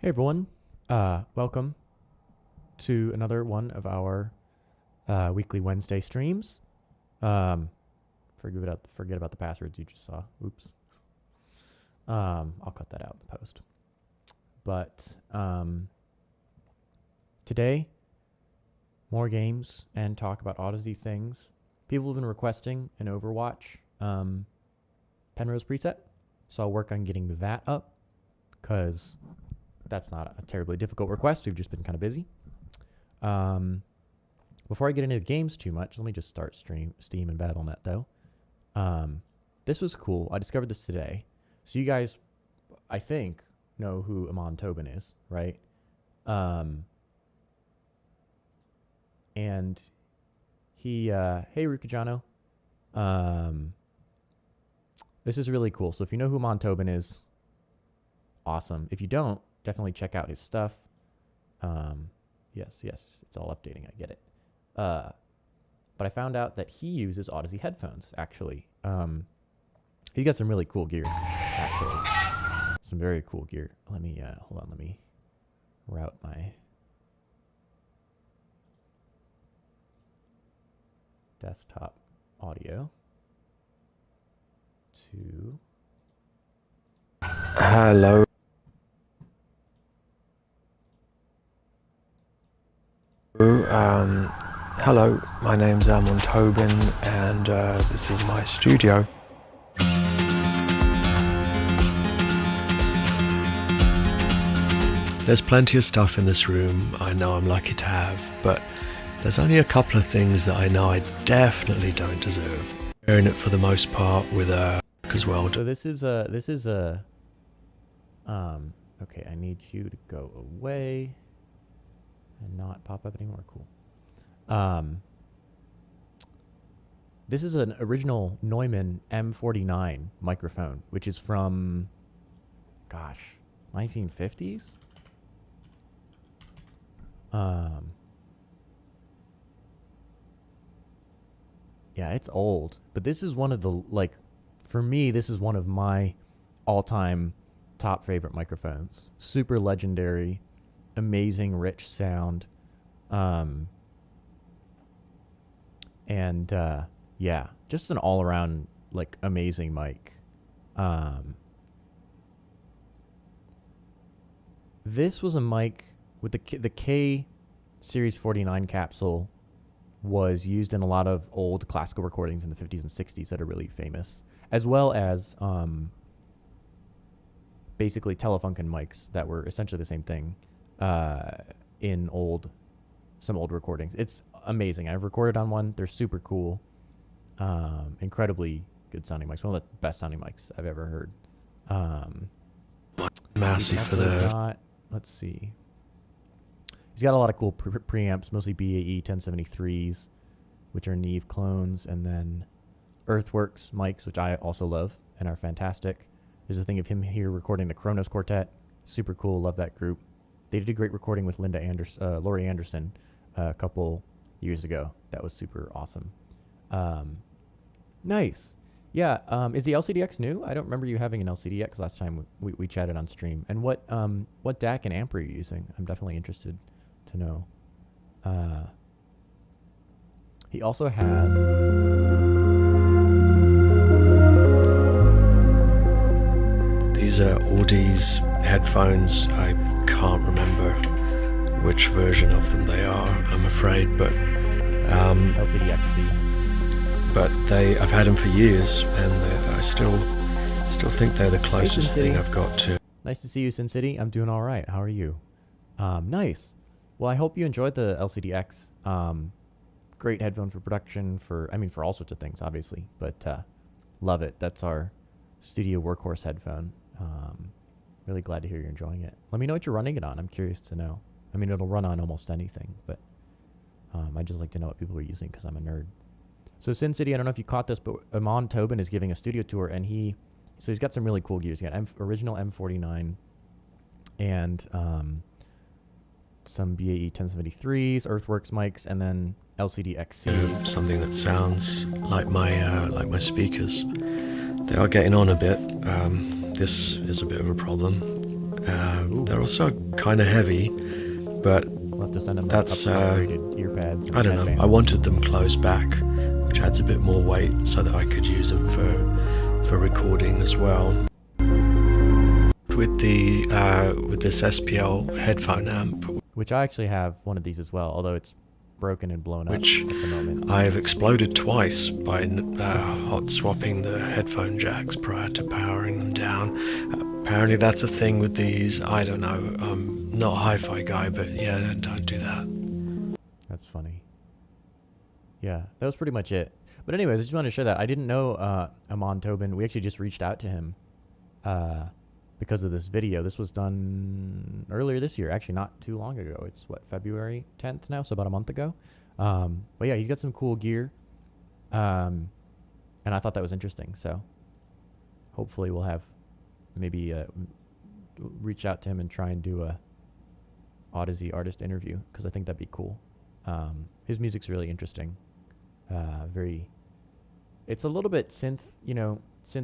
Hey everyone, welcome to another one of our weekly Wednesday streams. Forget about the passwords you just saw. Oops. I'll cut that out in the post. But today, more games and talk about Audeze things. People have been requesting an Overwatch Penrose preset, so I'll work on getting that up because that's not a terribly difficult request. We've just been kind of busy. Before I get into the games too much, let me just start Steam and Battle.net though. This was cool. I discovered this today. So you guys, I think, know who Amon Tobin is, right? And he, hey Rukajano. This is really cool. So if you know who Amon Tobin is, awesome. If you don't, definitely check out his stuff. Yes, it's all updating. I get it. But I found out that he uses Audeze headphones, actually. He's got some really cool gear, actually. Some very cool gear. Let me, hold on, let me route my desktop audio to... Hello. Hello, my name's Amon Tobin, and this is my studio. There's plenty of stuff in this room I know I'm lucky to have, but there's only a couple of things that I know I definitely don't deserve. Wearing it for the most part with as well. So this is okay, I need you to go away and not pop up anymore. Cool. This is an original Neumann M49 microphone, which is from, gosh, 1950s? Yeah, it's old, but this is one of the, like, for me, this is one of my all-time top favorite microphones. Super legendary, amazing, rich sound. Yeah, just an all-around, like, amazing mic. This was a mic with the K Series 49 capsule was used in a lot of old classical recordings in the 50s and 60s that are really famous, as well as basically Telefunken mics that were essentially the same thing in some old recordings. It's amazing. I've recorded on one. They're super cool. Incredibly good sounding mics. One of the best sounding mics I've ever heard. Massive for the... Let's see. He's got a lot of cool preamps, mostly BAE 1073s, which are Neve clones, and then Earthworks mics, which I also love and are fantastic. There's a thing of him here recording the Kronos Quartet. Super cool. Love that group. They did a great recording with Laurie Anderson a couple years ago. That was super awesome. Nice. Yeah. Is the LCDX new? I don't remember you having an LCDX last time we chatted on stream. And what DAC and amp are you using? I'm definitely interested to know. He also has... These are Audeze headphones. I can't remember which version of them they are, I'm afraid, but... LCDXC. But I've had them for years, and I still think they're the closest thing I've got to. Nice to see you, Sin City. I'm doing all right. How are you? Nice. Well, I hope you enjoyed the LCDX. Great headphone for production, for all sorts of things, obviously. But love it. That's our studio workhorse headphone. Really glad to hear you're enjoying it. Let me know what you're running it on. I'm curious to know. I mean, it'll run on almost anything, but I just like to know what people are using because I'm a nerd. So Sin City, I don't know if you caught this, but Amon Tobin is giving a studio tour, and he's got some really cool gears. He's got original M49 and some BAE 1073s, Earthworks mics, and then LCD-XC. Something that sounds like my speakers. They are getting on a bit. This is a bit of a problem. They're also kind of heavy, but We'll have to send them that's upgraded earpads. And I don't know. headbands. I wanted them closed back, which adds a bit more weight, so that I could use them for recording as well. With this SPL headphone amp, which I actually have one of these as well, although it's broken and blown up which at the moment. I have exploded twice by hot swapping the headphone jacks prior to powering them down. Apparently that's a thing with these. I don't know. I'm not a hi-fi guy, but yeah, don't do that. That's funny. Yeah, that was pretty much it. But anyways, I just wanted to share that. I didn't know Amon Tobin. We actually just reached out to him because of this video. This was done earlier this year, actually not too long ago. It's what, February 10th now, so about a month ago. But yeah, he's got some cool gear. And I thought that was interesting. So hopefully we'll have maybe reach out to him and try and do a Audeze artist interview, because I think that'd be cool. His music's really interesting. It's a little bit synth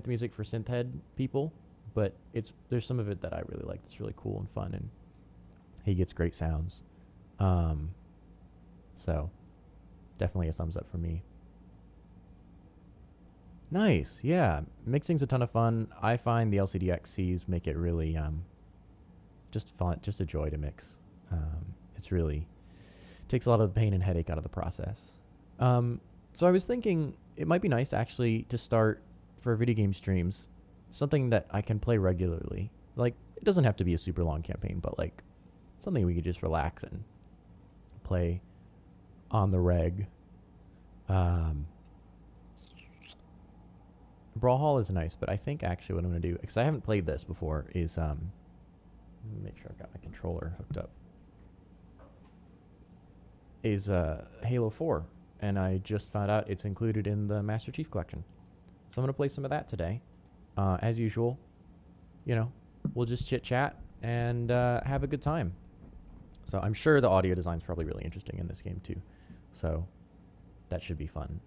music for synth head people, but there's some of it that I really like. It's really cool and fun, and he gets great sounds. So definitely a thumbs up for me. Nice. Yeah. Mixing's a ton of fun. I find the LCD XCs make it really just fun, just a joy to mix. It's really takes a lot of the pain and headache out of the process. So I was thinking it might be nice actually to start for video game streams something that I can play regularly. Like, it doesn't have to be a super long campaign, but like something we could just relax and play on the reg. Brawlhalla is nice, but I think actually what I'm going to do, because I haven't played this before, is make sure I've got my controller hooked up, is Halo 4. And I just found out it's included in the Master Chief Collection. So I'm going to play some of that today. As usual, we'll just chit-chat and have a good time. So I'm sure the audio design is probably really interesting in this game too. So that should be fun.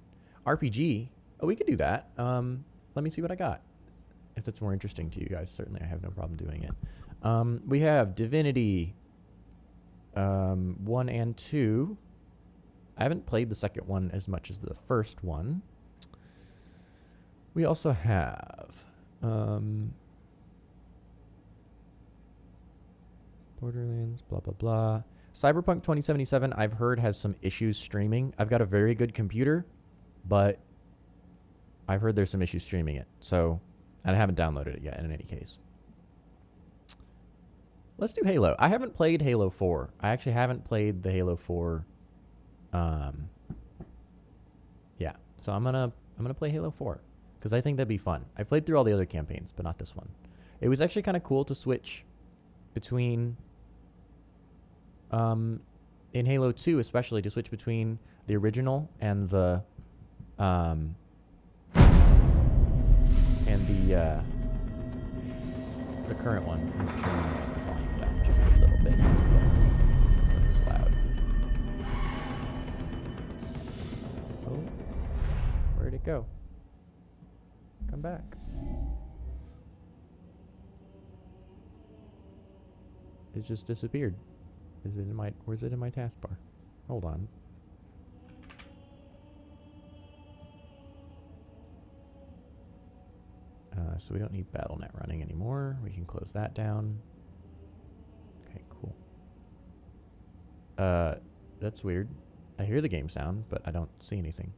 RPG, we could do that. Let me see what I got. If that's more interesting to you guys, certainly I have no problem doing it. We have Divinity 1 and 2. I haven't played the second one as much as the first one. We also have Borderlands, blah, blah, blah. Cyberpunk 2077, I've heard, has some issues streaming. I've got a very good computer, but I've heard there's some issues streaming it. So, and I haven't downloaded it yet in any case. Let's do Halo. I haven't played Halo 4. I actually haven't played the Halo 4. Yeah. So I'm gonna play Halo 4 because I think that'd be fun. I played through all the other campaigns, but not this one. It was actually kind of cool to switch between in Halo 2, especially to switch between the original and the current one. I'm gonna turn the volume down just a little bit. Yes. It's loud. Oh, where'd it go? Come back. It just disappeared. Where's it in my taskbar? Hold on. So we don't need BattleNet running anymore. We can close that down. Okay, cool. That's weird. I hear the game sound, but I don't see anything.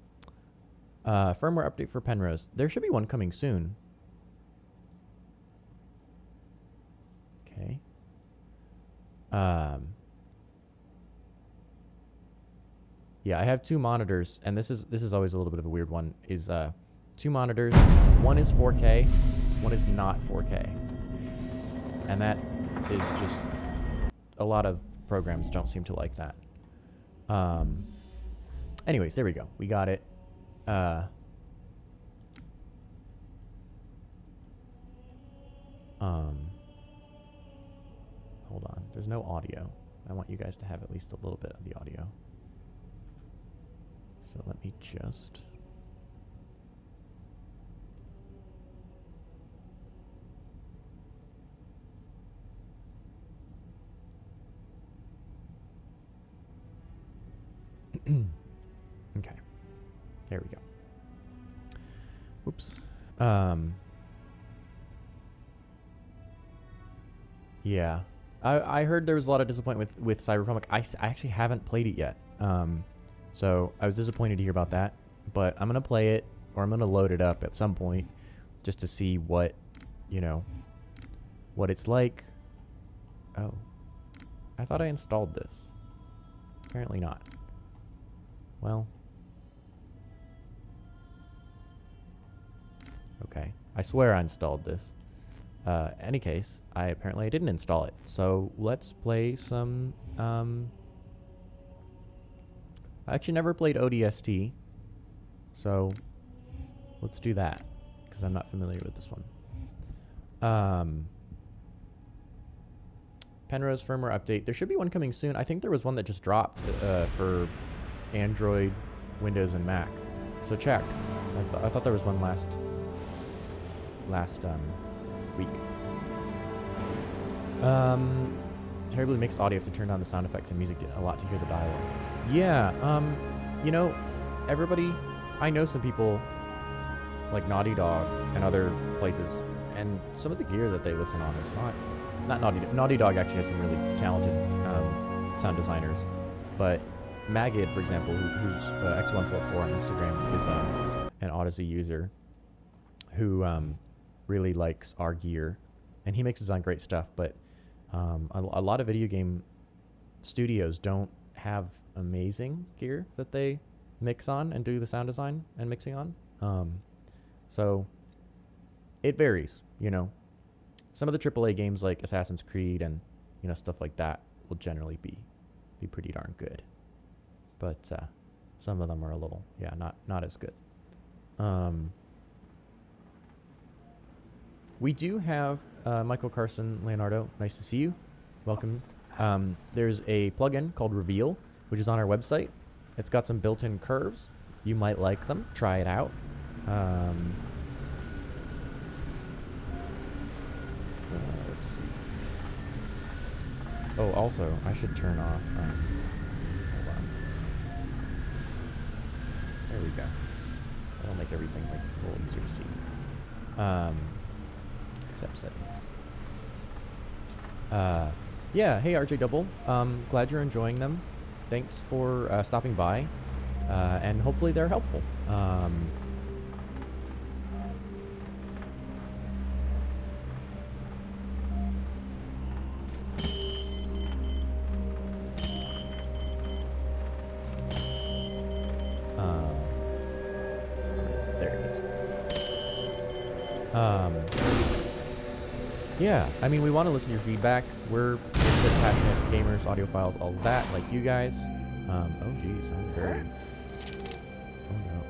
Firmware update for Penrose. There should be one coming soon. Okay. Yeah, I have two monitors, and this is always a little bit of a weird one. Is two monitors. One is 4K, one is not 4K, and that is just a lot of programs don't seem to like that. Anyways, there we go. We got it. Hold on. There's no audio. I want you guys to have at least a little bit of the audio. So let me just... Okay. There we go. Whoops. Yeah. I heard there was a lot of disappointment with Cyberpunk. I actually haven't played it yet. So I was disappointed to hear about that. But I'm going to play it, or I'm going to load it up at some point just to see what, you know, what it's like. Oh. I thought I installed this. Apparently not. Well. Okay. I swear I installed this. Any case, I didn't install it. So let's play some. I actually never played ODST. So let's do that because I'm not familiar with this one. Penrose firmware update. There should be one coming soon. I think there was one that just dropped for Android, Windows, and Mac. So check. I thought there was one last week. Terribly mixed audio. Have to turn down the sound effects and music a lot to hear the dialogue. Yeah. You know, everybody. I know some people like Naughty Dog and other places, and some of the gear that they listen on is not Naughty Dog. Naughty Dog actually has some really talented sound designers, but Magid, for example, who's X144 on Instagram, is an Audeze user who really likes our gear, and he mixes on great stuff. But a lot of video game studios don't have amazing gear that they mix on and do the sound design and mixing on. So it varies, you know. Some of the AAA games like Assassin's Creed and, you know, stuff like that will generally be pretty darn good. But some of them are a little, yeah, not as good. We do have Michael Carson Leonardo. Nice to see you. Welcome. There's a plugin called Reveal, which is on our website. It's got some built-in curves. You might like them. Try it out. Let's see. Oh, also, I should turn off. Hold on. There we go. That'll make everything like a little easier to see. Except settings. Yeah. Hey, RJ Double. Glad you're enjoying them. Thanks for stopping by, and hopefully they're helpful. There it is. Yeah, I mean, we want to listen to your feedback. We're interested, passionate gamers, audiophiles, all that, like you guys. Oh, geez, I'm very... Oh, no.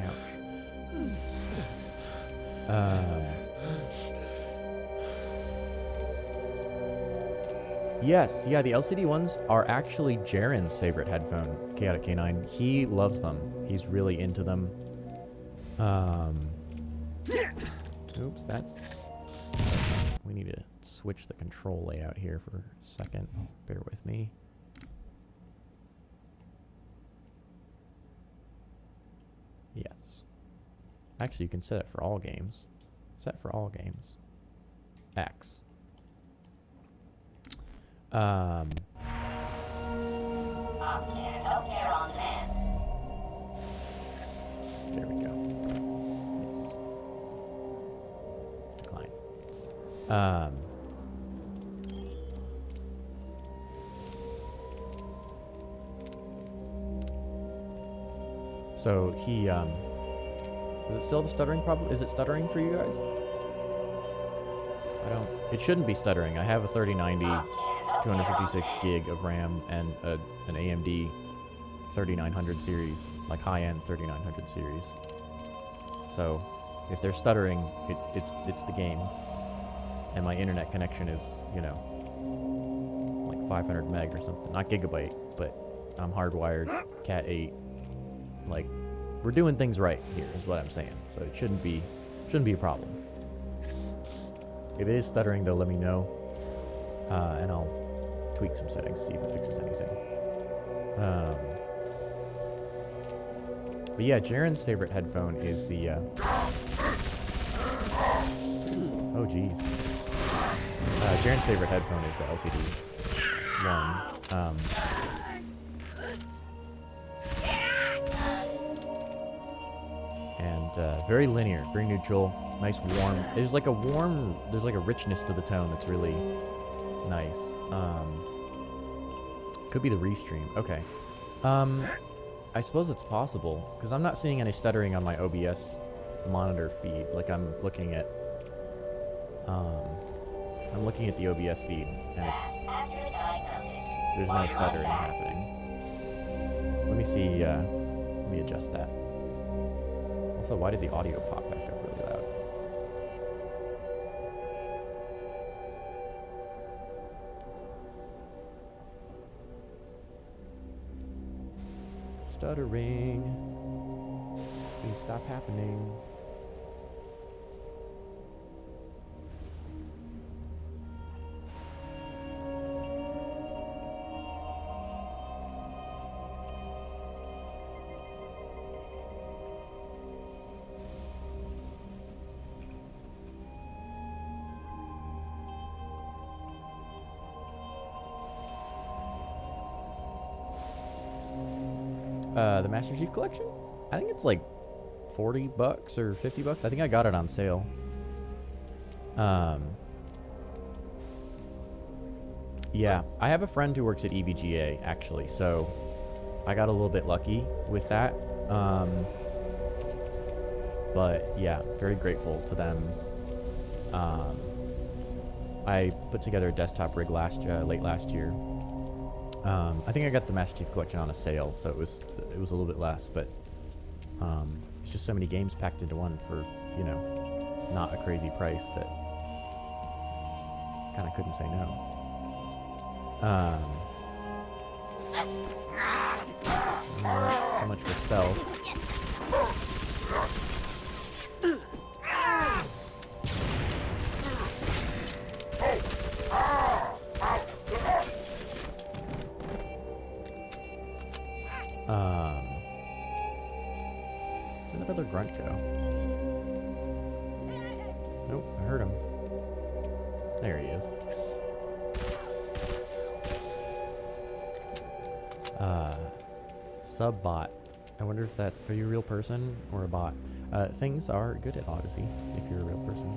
Ouch. Yes, yeah, the LCD ones are actually Jaren's favorite headphone, Chaotic K9. He loves them. He's really into them. Oops, that's... We need to switch the control layout here for a second. Bear with me. Yes. Actually, you can set it for all games. Set for all games. X. There we go. Yes. Decline. So he, is it still the stuttering problem? Is it stuttering for you guys? It shouldn't be stuttering. I have a 3090, 256 gig of RAM, and an AMD 3900 series, like high-end 3900 series. So if they're stuttering, it's the game. And my internet connection is, you know, like 500 meg or something. Not gigabyte, but I'm hardwired, Cat 8. Like, we're doing things right here, is what I'm saying. So it shouldn't be a problem. If it is stuttering, though, let me know, and I'll tweak some settings, see if it fixes anything. But yeah, Jaren's favorite headphone is the, oh geez. Jaren's favorite headphone is the LCD one. And very linear, very neutral, nice warm. There's like a richness to the tone that's really nice. Could be the restream. Okay. I suppose it's possible because I'm not seeing any stuttering on my OBS monitor feed. Like I'm looking at the OBS feed and there's no stuttering happening. Let me see. Let me adjust that. Also, why did the audio pop back up really loud? Stuttering. Please stop happening. The Master Chief Collection? I think it's like $40 or $50. I think I got it on sale. Yeah, I have a friend who works at EVGA actually, so I got a little bit lucky with that. But yeah, very grateful to them. I put together a desktop rig late last year. I think I got the Master Chief Collection on a sale, so it was a little bit less, but it's just so many games packed into one for, you know, not a crazy price that kind of couldn't say no. So much for stealth. Where'd that other grunt go? Nope, I heard him. There he is. Subbot. I wonder if that's... Are you a real person or a bot? Things are good at Audeze if you're a real person.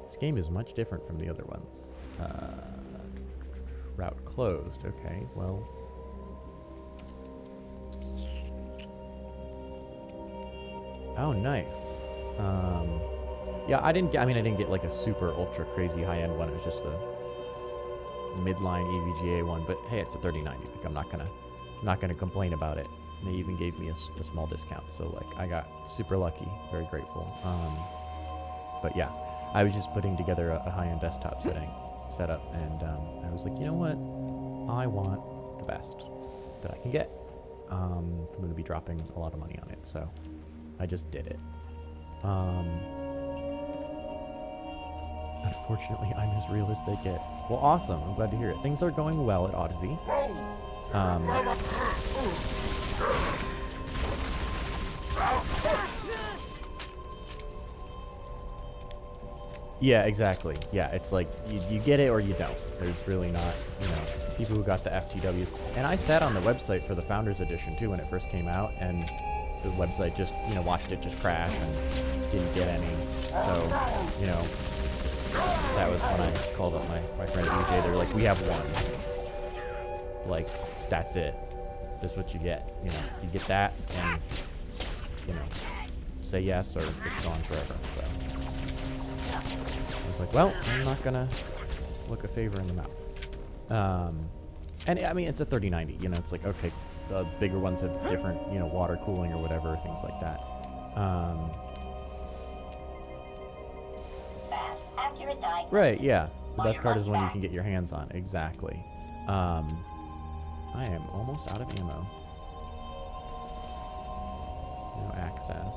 This game is much different from the other ones. Route closed. Okay, well... Oh, nice. Yeah, I didn't get like a super ultra crazy high-end one. It was just the midline EVGA one, but hey, it's a 3090. Like, I'm not gonna complain about it. They even gave me a small discount, so like I got super lucky. Very grateful. But yeah, I was just putting together a high-end desktop setup, and I was like, you know what? I want the best that I can get. I'm going to be dropping a lot of money on it, so I just did it. Unfortunately, I'm as real as they get. Well, awesome. I'm glad to hear it. Things are going well at Audeze. Yeah, exactly. Yeah, it's like you get it or you don't. There's really not, you know, people who got the FTWs. And I sat on the website for the Founders Edition too when it first came out, and the website just, you know, watched it just crash and didn't get any. So, you know, that was when I called up my friend at UJ. They're like, we have one. Like, that's it. This is what you get. You know, you get that and, you know, say yes or it's gone forever. So I was like, well, I'm not gonna look a favor in the mouth. And I mean, it's a 3090. You know, it's like, okay, the bigger ones have different, you know, water cooling or whatever, things like that. Right, yeah. The best card is one you can get your hands on. Exactly. I am almost out of ammo. No access.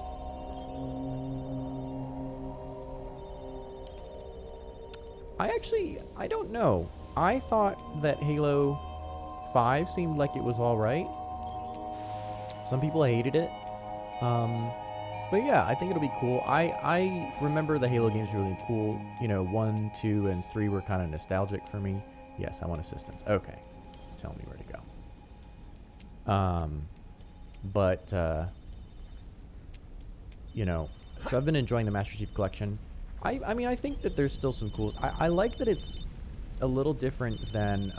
I don't know. I thought that Halo 5 seemed like it was alright. Some people hated it. But yeah, I think it'll be cool. I remember the Halo games really cool. You know, 1, 2, and 3 were kind of nostalgic for me. Yes, I want assistance. Okay. It's telling me where to go. But, you know, so I've been enjoying the Master Chief Collection. I mean, I think that there's still some cool... I like that it's a little different than,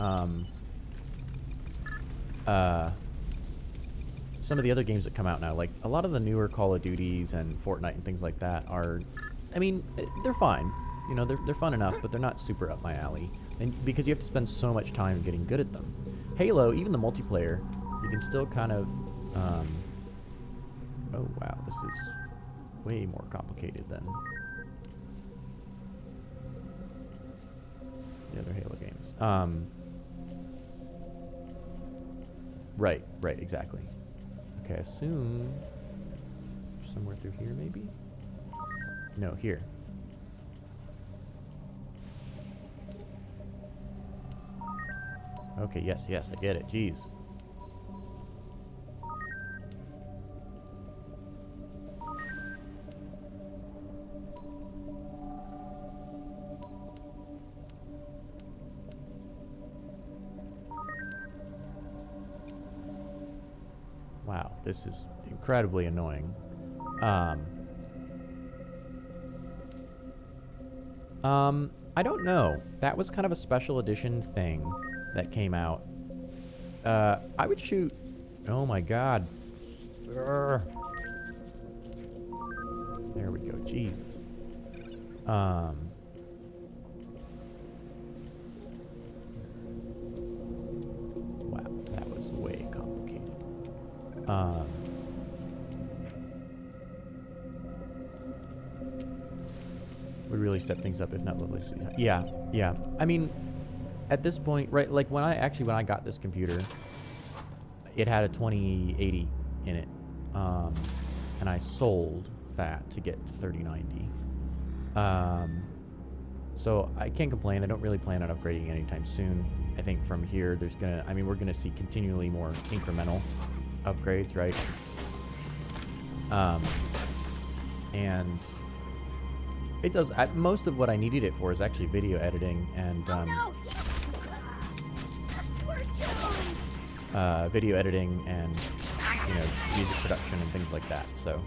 some of the other games that come out now. Like, a lot of the newer Call of Duties and Fortnite and things like that are... I mean, they're fine. You know, they're fun enough, but they're not super up my alley. And because you have to spend so much time getting good at them. Halo, even the multiplayer, you can still kind of... oh, wow, this is way more complicated than the other Halo games. Right, exactly. Okay, I assume somewhere through here, maybe? No, here. Okay, yes, I get it. Jeez. Wow, this is incredibly annoying. I don't know. That was kind of a special edition thing that came out. I would shoot... Oh my god. Urgh. There we go. Jesus. Wow, that was way complicated. Would really step things up if not lovely. Yeah. I mean, at this point, right? Like when I got this computer, it had a 2080 in it, and I sold that to get to 3090. So I can't complain. I don't really plan on upgrading anytime soon. I think from here, we're gonna see continually more incremental upgrades, right? And it does. Most of what I needed it for is actually video editing and video editing and music production and things like that. So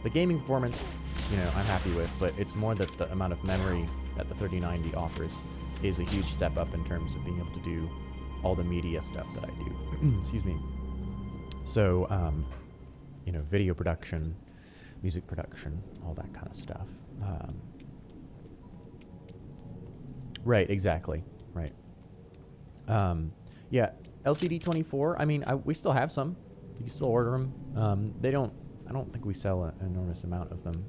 the gaming performance, I'm happy with, but it's more that the amount of memory that the 3090 offers is a huge step up in terms of being able to do all the media stuff that I do. Excuse me. So, video production, music production, all that kind of stuff. Right, exactly. Right. Yeah, LCD 24. I mean, we still have some. You can still order them. I don't think we sell an enormous amount of them.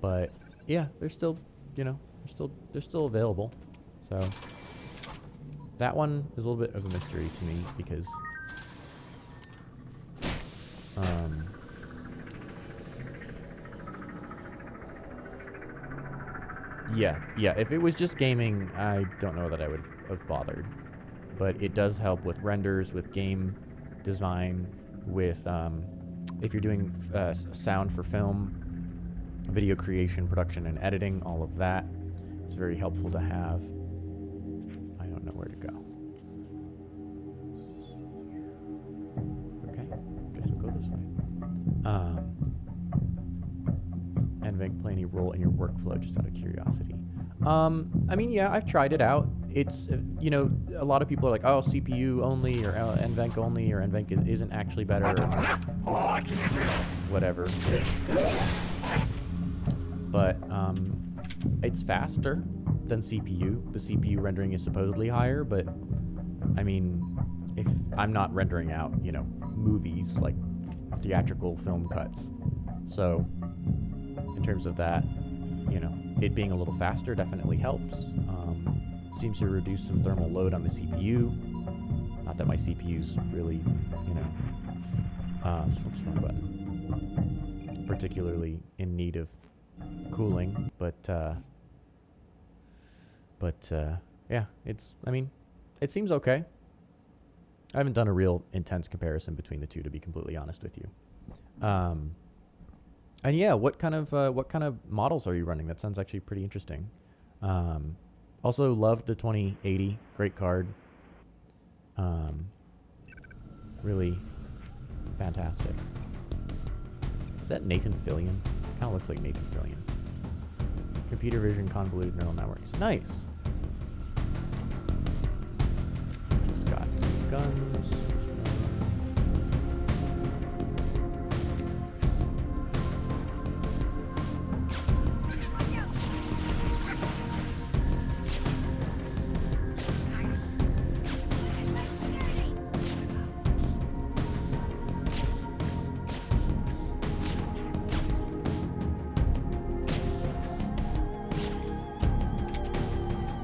But yeah, they're still, they're still available. So that one is a little bit of a mystery to me because, yeah, if it was just gaming, I don't know that I would have bothered. But it does help with renders, with game design, with if you're doing sound for film, video creation, production, and editing, all of that. It's very helpful to have. I don't know where to go. Okay, guess I'll go this way. NVENC play any role in your workflow, just out of curiosity? I mean, yeah, I've tried it out. It's, a lot of people are like, oh, CPU only, or NVENC only, or NVENC isn't actually better, or whatever. But it's faster than CPU. The CPU rendering is supposedly higher, but I mean, if I'm not rendering out, movies, like theatrical film cuts. So in terms of that, it being a little faster definitely helps. Seems to reduce some thermal load on the CPU. Not that my CPU's really, oops, wrong button. Particularly in need of cooling, but yeah, it seems okay. I haven't done a real intense comparison between the two, to be completely honest with you. And yeah, what kind of models are you running? That sounds actually pretty interesting. Also loved the 2080, great card. Really fantastic. Is that Nathan Fillion? Kind of looks like Nathan Fillion. Computer vision convoluted neural networks. Nice. Just got guns.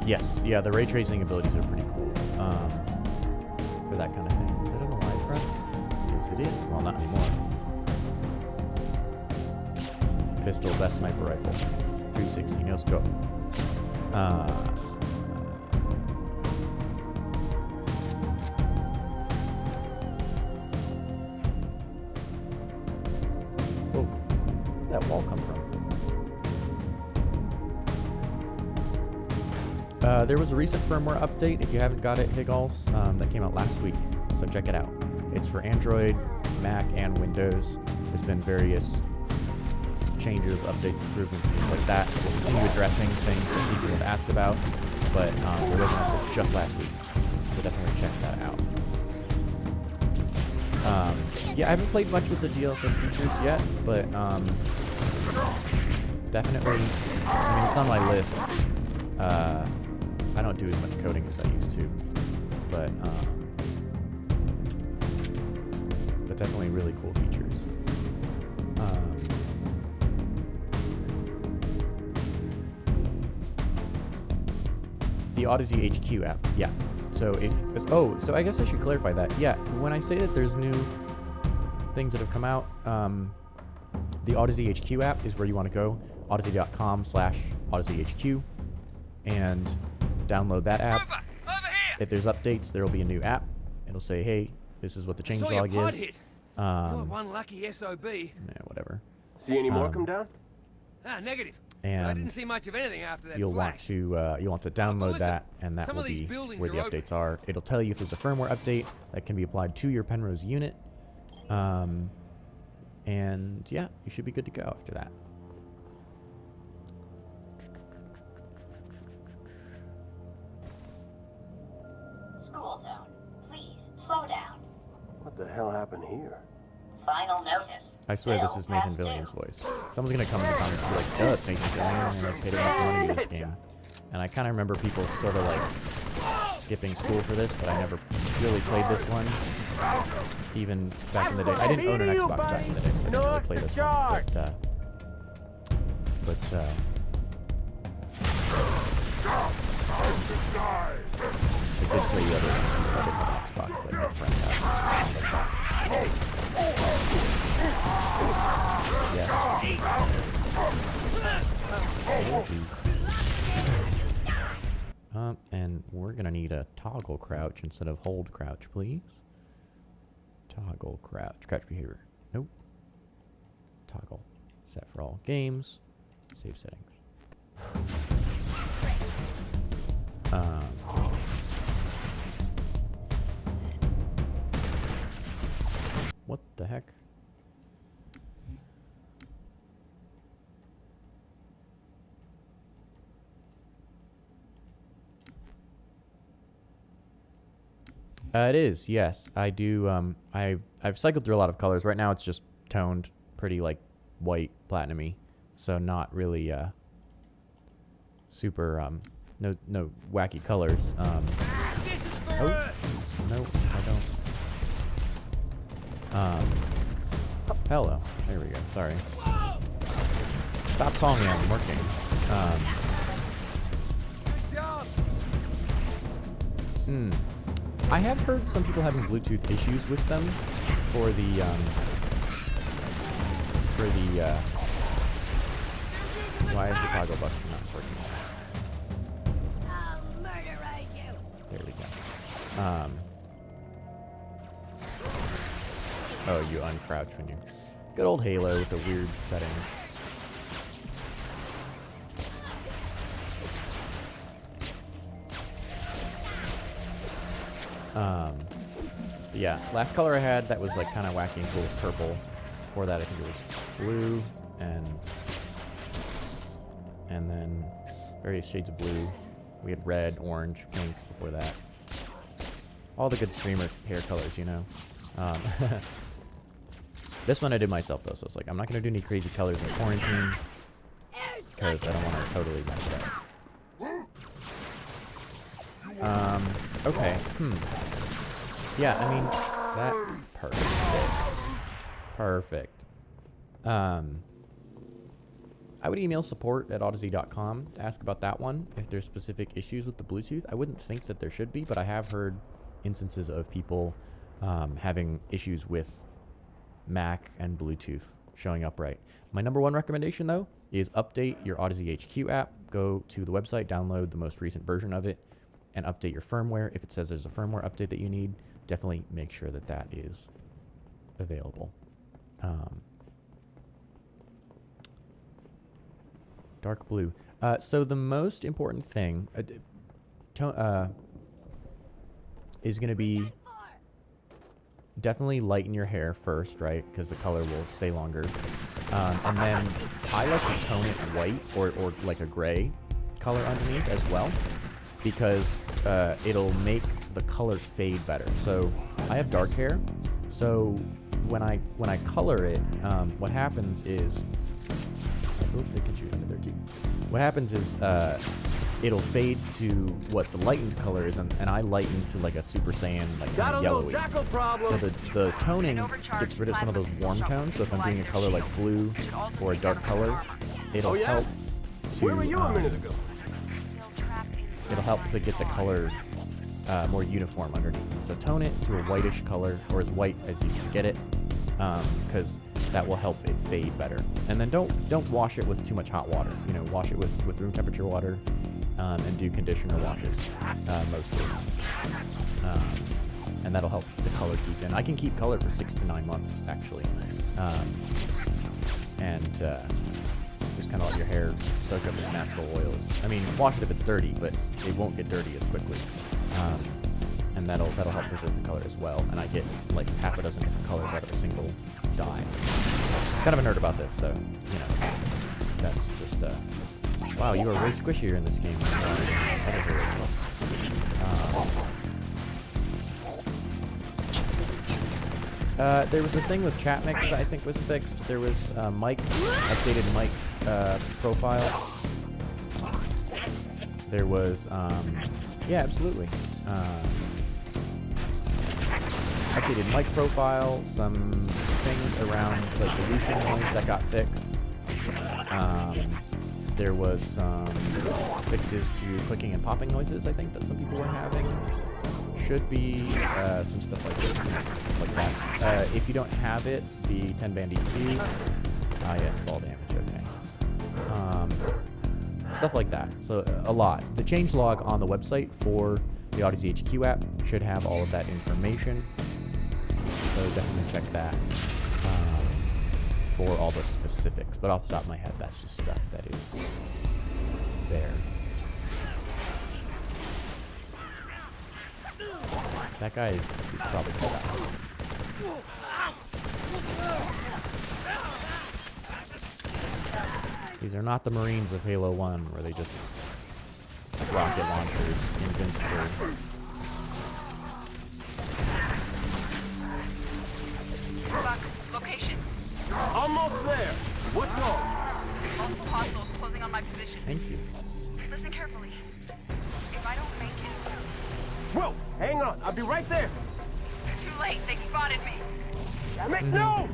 Yes, yeah, the ray tracing abilities are pretty cool for that kind of thing. Is it in the live prep? Yes, it is. Well, not anymore. Pistol, best sniper rifle. 360, no scope. Oh, where'd that wall come from? There was a recent firmware update, if you haven't got it, Higgles, that came out last week, so check it out. It's for Android, Mac, and Windows. There's been various changes, updates, improvements, things like that. We'll continue addressing things that people have asked about, but there was an update just last week, so definitely check that out. Yeah, I haven't played much with the DLSS features yet, but definitely, I mean, it's on my list. I don't do as much coding as I used to, but definitely really cool features. The Audeze HQ app, yeah. So so I guess I should clarify that. Yeah, when I say that there's new things that have come out, the Audeze HQ app is where you want to go. Audeze.com/AudezeHQ, and download that app. Over here! If there's updates, there will be a new app. It'll say, hey, this is what the changelog is. You're one lucky SOB. Yeah, whatever. See any more come down? Ah, negative. And I didn't see much of anything after that you'll flash. want to download listen, that, and that some will of these be buildings where the are open. updates are. It'll tell you if there's a firmware update that can be applied to your Penrose unit. And yeah, you should be good to go after that. School zone. Please slow down. What the hell happened here? Final notice. I swear this Bill is Nathan past due. Fillion's voice. Someone's gonna come in the comments and be like, duh, it's Nathan Fillion, and I paid enough money to this game. And I kind of remember people sort of like skipping school for this, but I never really played this one. Even back in the day. I didn't own an Xbox back in the day, so I didn't really play this one. But I did play the other ones. I didn't have an Xbox, like at friends' houses. Yes. Oh, jeez. And we're gonna need a toggle crouch instead of hold crouch, please. Toggle crouch. Crouch behavior. Nope. Toggle. Set for all games. Save settings. What the heck? It is, yes. I do. I've cycled through a lot of colors. Right now, it's just toned, pretty like white, platinum-y, so not really super no wacky colors. Oh, no, I don't. Hello. There we go. Sorry. Stop calling me. I'm working. I have heard some people having Bluetooth issues with them for the why is the toggle button not working? I'll murderize you. There we go. Oh, you uncrouch when you... Good old Halo with the weird settings. Yeah, last color I had that was like kind of wacky and cool was purple. Before that I think it was blue and then various shades of blue. We had red, orange, pink before that. All the good streamer hair colors, you know. This one I did myself though, so it's like I'm not gonna do any crazy colors in quarantine because I don't want to totally mess it up. Okay. Yeah, I mean that perfect. I would email support@audeze.com to ask about that one if there's specific issues with the Bluetooth. I wouldn't think that there should be, but I have heard instances of people having issues with Mac and Bluetooth showing up right. My number one recommendation though is update your Audeze HQ app. Go to the website, download the most recent version of it, and update your firmware. If it says there's a firmware update that you need, definitely make sure that that is available. Dark blue. So the most important thing is going to be definitely lighten your hair first, right? Because the color will stay longer. And then I like to tone it white or like a gray color underneath as well, because it'll make the color fade better. So I have dark hair, so when I color it, what happens is, oh, they can shoot under there too. What happens is it'll fade to what the lightened color is, and I lighten to like a Super Saiyan, like kind of yellowy. So the toning gets rid of some of those warm tones. So if I'm doing a color like blue or a dark color, it'll help to. Where were you a minute ago? It'll help to get the color more uniform underneath. So tone it to a whitish color, or as white as you can get it, because that will help it fade better. And then don't wash it with too much hot water. You know, wash it with room temperature water, and do conditioner washes mostly. And that'll help the color keep in. I can keep color for 6 to 9 months actually, and just kind of let your hair soak up its natural oils. I mean, wash it if it's dirty, but it won't get dirty as quickly. And that'll help preserve the color as well. And I get like half a dozen different colors out of a single dye. Kind of a nerd about this, so you know, that's just wow, you are way squishier in this game than other versions. There was a thing with chat mix that I think was fixed. There was updated mic profile. There was yeah, absolutely. Updated mic profile, some things around the dilution noise that got fixed. There was some fixes to clicking and popping noises, I think, that some people were having. Should be some stuff like that. If you don't have it, the 10-band EQ. Yes, fall damage, okay. Stuff like that. So a lot. The changelog on the website for the Audeze HQ app should have all of that information. So definitely check that for all the specifics. But off the top of my head, that's just stuff that is there. That guy is probably dead. These are not the Marines of Halo 1, where they just rocket launchers, invincible. Location. Almost there. What's wrong? Multiple hostiles closing on my position. Thank you. Listen carefully. If I don't make it... Whoa, hang on. I'll be right there. Too late. They spotted me. Damn it, no!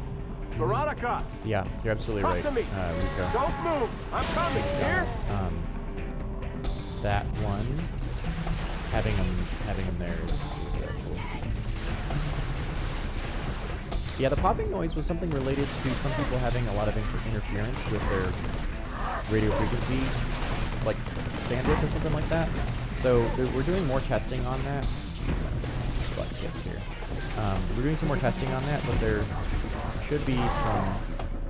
Veronica! Yeah, you're absolutely Talk right, to me. Rico. Don't move. I'm coming. Here? That one, having him there is cool. Yeah, the popping noise was something related to some people having a lot of interference with their radio frequency, like bandwidth or something like that. So we're doing more testing on that. Jeez, butt kick here. We're doing some more testing on that, but there should be some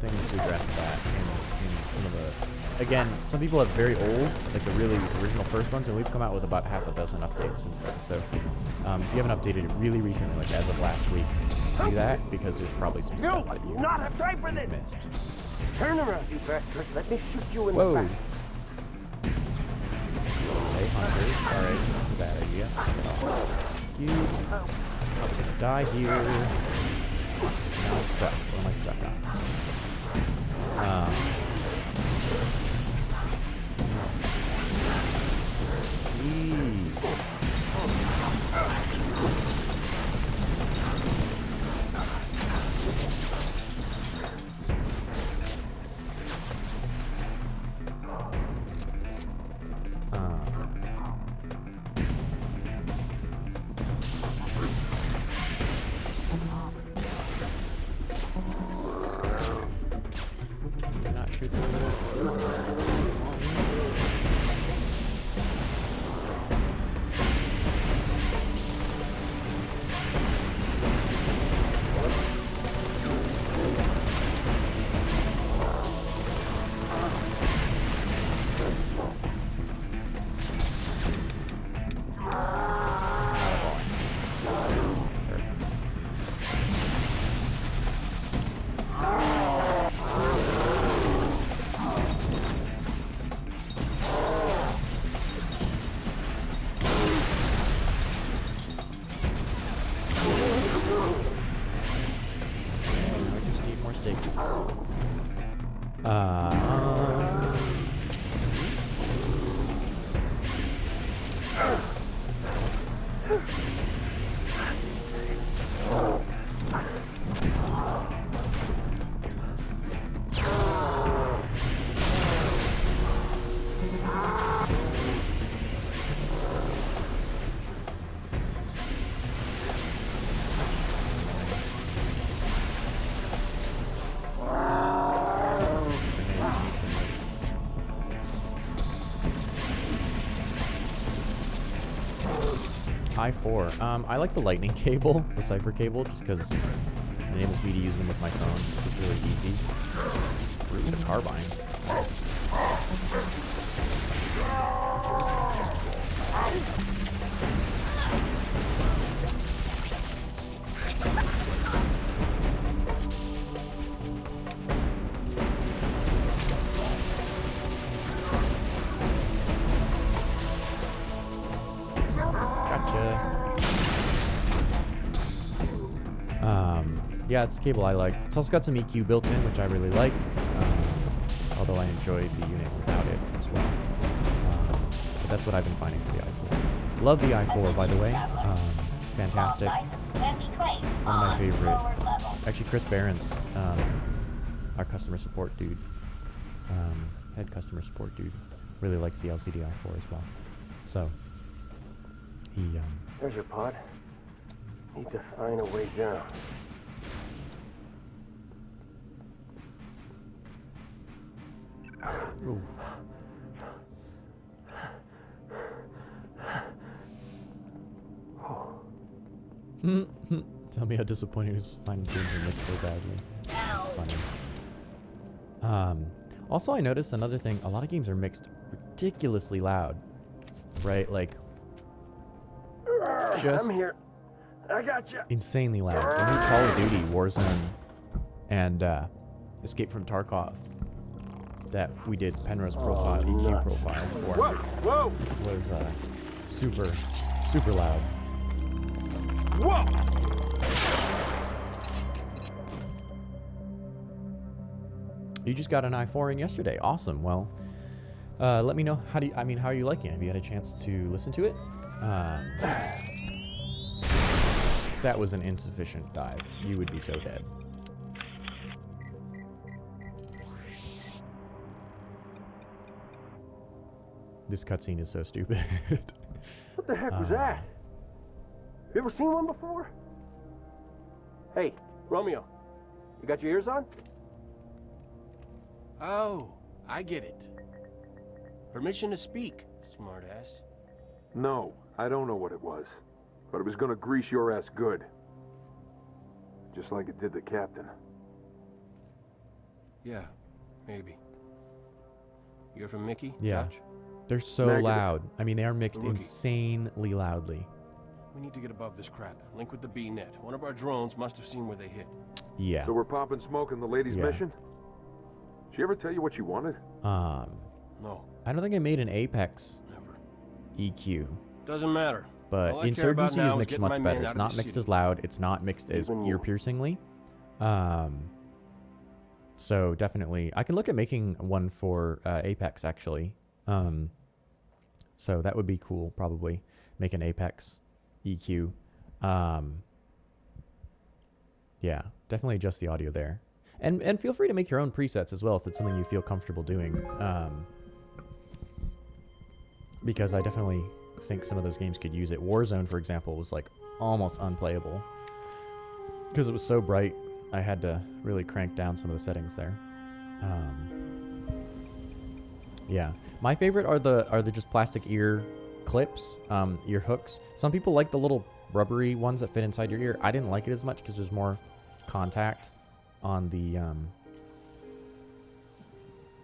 things to address that in some of the... Again, some people have very old, like the really original first ones, and we've come out with about half a dozen updates since then. So if you haven't updated it really recently, like as of last week, do that, because there's probably some stuff that you not have time for this. missed. Turn around, you bastards. Let me shoot you in Whoa. the back. Okay, hunters. Alright, this is a bad idea. You probably gonna die here. Now I'm stuck. What am I stuck on? Not shoot I4. I like the lightning cable, the cipher cable, just because it enables me to use them with my phone, which is really easy. Ooh, the carbine. Yeah, it's a cable I like. It's also got some EQ built in, which I really like, although I enjoyed the unit without it as well. But that's what I've been finding for the i4. Love the i4, by the way. Fantastic. One of my favorite. Actually, Chris Barron's, our customer support dude, head customer support dude, really likes the LCD i4 as well. So, he... There's your pod. Need to find a way down. Ooh. Tell me how disappointing it is to find games are mixed so badly. It's funny. Also, I noticed another thing. A lot of games are mixed ridiculously loud, right? Like, just I'm here. I gotcha. Insanely loud. The new Call of Duty, Warzone, and Escape from Tarkov that we did Penrose profile, EQ profiles for, Whoa! was super, super loud. Whoa! You just got an i4 in yesterday. Awesome. Well, let me know how are you liking it? Have you had a chance to listen to it? That was an insufficient dive. You would be so dead. This cutscene is so stupid. What the heck was that? You ever seen one before? Hey, Romeo, you got your ears on? Oh, I get it. Permission to speak, smartass. No, I don't know what it was. But it was gonna grease your ass good. Just like it did the captain. Yeah, maybe. You hear from Mickey? Yeah. Dutch? They're so Negative. loud. I mean, they are mixed The rookie. insanely loudly. We need to get above this crap. Link with the B-net. One of our drones must have seen where they hit. Yeah. So we're popping smoke on the lady's Yeah. mission? She ever tell you what she wanted? No, I don't think I made an Apex never. EQ, Doesn't matter. but All I care about Insurgency now is is mixed getting much my better. men It's out of not the mixed city. as loud. It's not mixed as Even you. ear-piercingly. So definitely, I can look at making one for Apex actually. So that would be cool. Probably make an Apex EQ. Yeah, definitely adjust the audio there, and feel free to make your own presets as well if it's something you feel comfortable doing. Because I definitely think some of those games could use it. Warzone, for example, was like almost unplayable because it was so bright. I had to really crank down some of the settings there. Yeah, my favorite are the just plastic ear clips, ear hooks. Some people like the little rubbery ones that fit inside your ear. I didn't like it as much because there's more contact on the.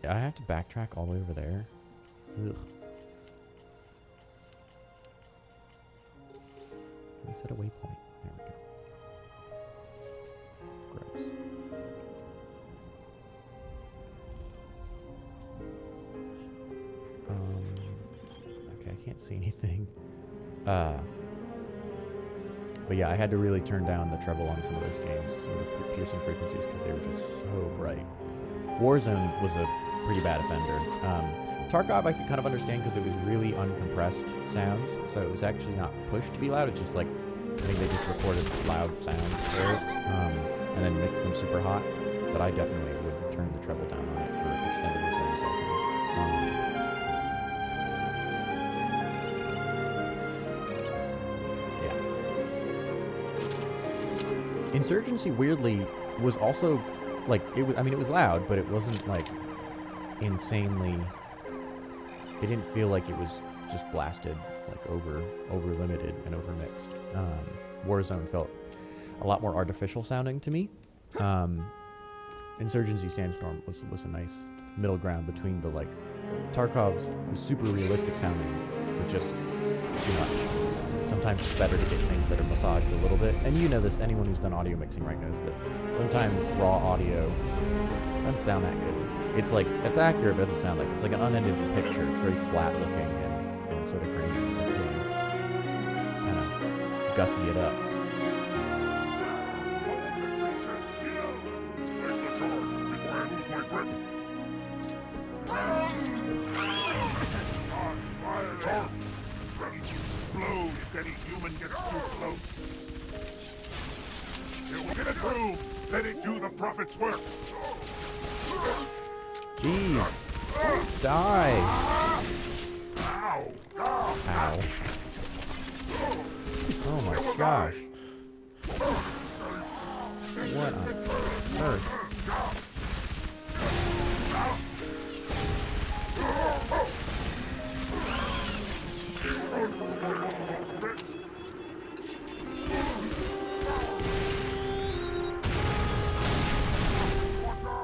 Yeah, I have to backtrack all the way over there. Ugh. Let me set a waypoint. There we go. Gross. Okay, I can't see anything. But yeah, I had to really turn down the treble on some of those games, some of the piercing frequencies, because they were just so bright. Warzone was a pretty bad offender. Tarkov I could kind of understand because it was really uncompressed sounds, so it was actually not pushed to be loud. It's just like, I think they just recorded loud sounds for it, and then mixed them super hot. But I definitely would turn the treble down on it for extended listening sessions. Yeah. Insurgency weirdly was also like it was. I mean, it was loud, but it wasn't like insanely. It didn't feel like it was just blasted, like over limited and over mixed. Warzone felt a lot more artificial sounding to me. Insurgency Sandstorm was a nice middle ground between the like Tarkov was super realistic sounding, but just too much. Sometimes it's better to get things that are massaged a little bit. And you know this, anyone who's done audio mixing right knows that sometimes raw audio doesn't sound that good. It's like, that's accurate, but it doesn't sound like it. It's like an unedited picture. It's very flat looking and sort of grainy. And so you kind of gussy it up. If any human gets too close. It will get it through. Let it do the prophet's work. Jeez. Die. Ow. Ow. Oh my gosh. What on earth?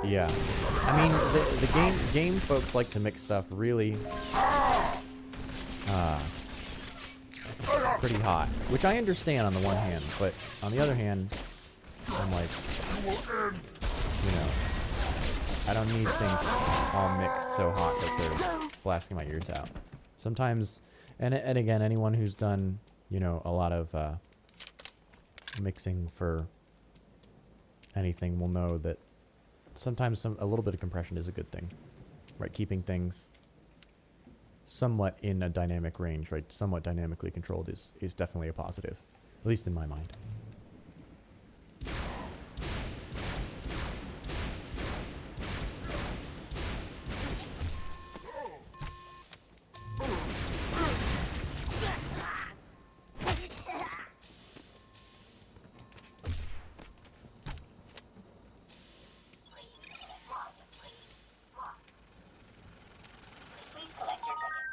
Yeah, I mean the game folks like to mix stuff really pretty hot, which I understand on the one hand, but on the other hand, I'm like, you know, I don't need things all mixed so hot that they're blasting my ears out. Sometimes, and again, anyone who's done, you know, a lot of mixing for anything will know that sometimes a little bit of compression is a good thing, right? Keeping things somewhat in a dynamic range, right? Somewhat dynamically controlled is definitely a positive, at least in my mind.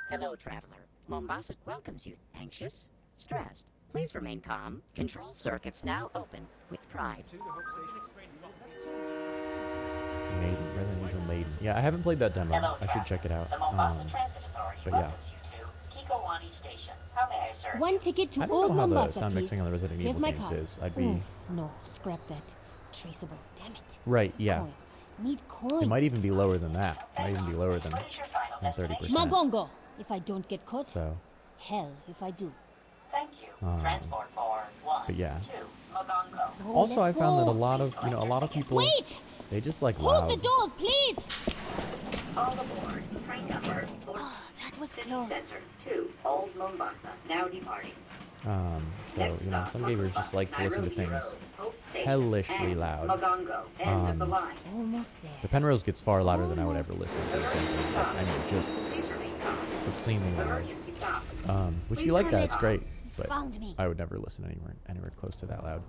Hello, traveler. Mombasa welcomes you. Anxious? Stressed? Please remain calm. Control circuits now open with pride. Resident Evil Maiden. Yeah, I haven't played that demo. Hello, I should check it out. The Mombasa Transit Authority but yeah. welcomes you to Kikowani Station. How may I serve? One ticket to I Old don't know how the Mombasa, sound please. mixing on the Resident Here's Evil my games card. is. I'd be... Ooh, no, scrap that. Traceable, damn it. Right, yeah. Coins. Need coins. It might even be lower than that. It might even be lower than 30%. Magongo, if I don't get caught. So, Hell, if I do. Thank you. Transport for 1, but yeah. 2, Mogongo. Also, I let's found that go. a lot of people... Wait! They just like Hold loud. the doors, please! All aboard. Train number 4. That was close. Center 2, Old Mombasa. Now departing. So, some gamers just like to listen to things hellishly loud. Mogongo. End of the line. Almost there. The Penrose gets far louder than I would ever listen to something. Like, I mean, just obscenely loud. Which if you like that, it's great. But Found me. I would never listen anywhere close to that loud.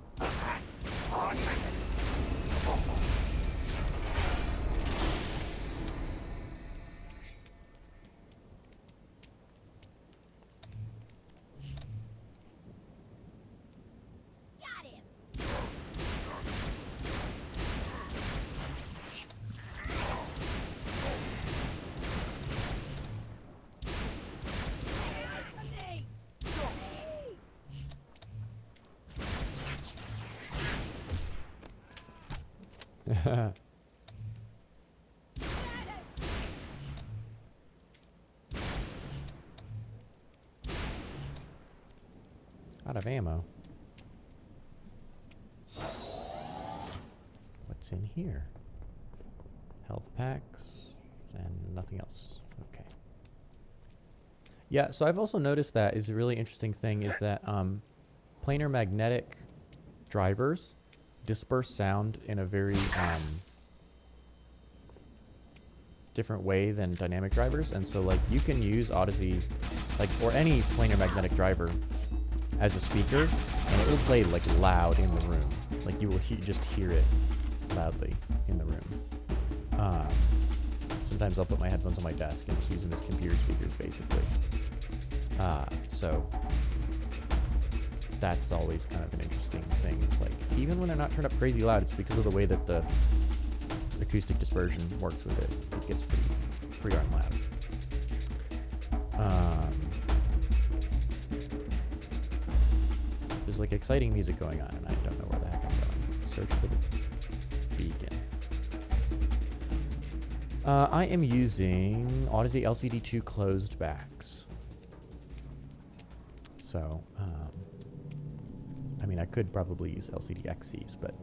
Out of ammo. What's in here? Health packs and nothing else. Okay. Yeah, so I've also noticed that is a really interesting thing is that planar magnetic drivers disperse sound in a very different way than dynamic drivers, and so like you can use Audeze or any planar magnetic driver as a speaker and it will play like loud in the room, like you will just hear it loudly in the room. Sometimes I'll put my headphones on my desk and just use them as computer speakers basically. So that's always kind of an interesting thing. It's like, even when they're not turned up crazy loud, it's because of the way that the acoustic dispersion works with it. It gets pretty darn loud. There's like exciting music going on, and I don't know where the heck I'm going. Search for the beacon. I am using Audeze LCD2 closed backs. So, I mean, I could probably use LCD XCs, but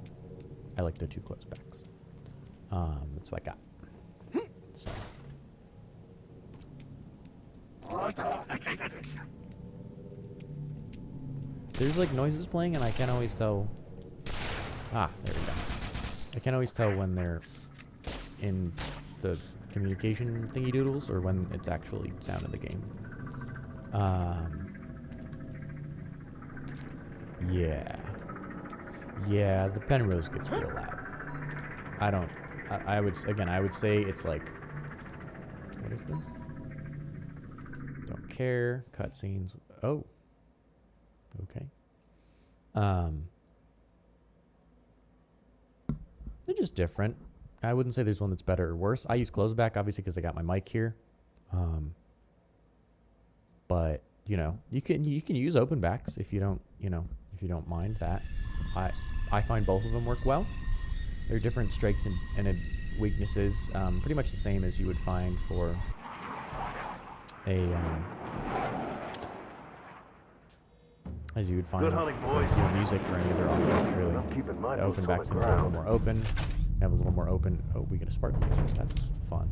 I like the 2 closed backs. That's what I got. So. There's like noises playing, and I can't always tell. Ah, there we go. I can't always tell when they're in the communication thingy doodles or when it's actually sound in the game. Yeah, the Penrose gets real loud. I would say it's like, what is this? Don't care. Cutscenes. Oh. Okay. They're just different. I wouldn't say there's one that's better or worse. I use closed back obviously because I got my mic here. But you can use open backs if you don't mind that. I find both of them work well. They're different strengths and weaknesses, pretty much the same as you would find for a as you would find for music or any other audio. Really, I'm keeping my the open backs tend to have a little more open. Have a little more open. Oh, we get a Spartan music. That's fun.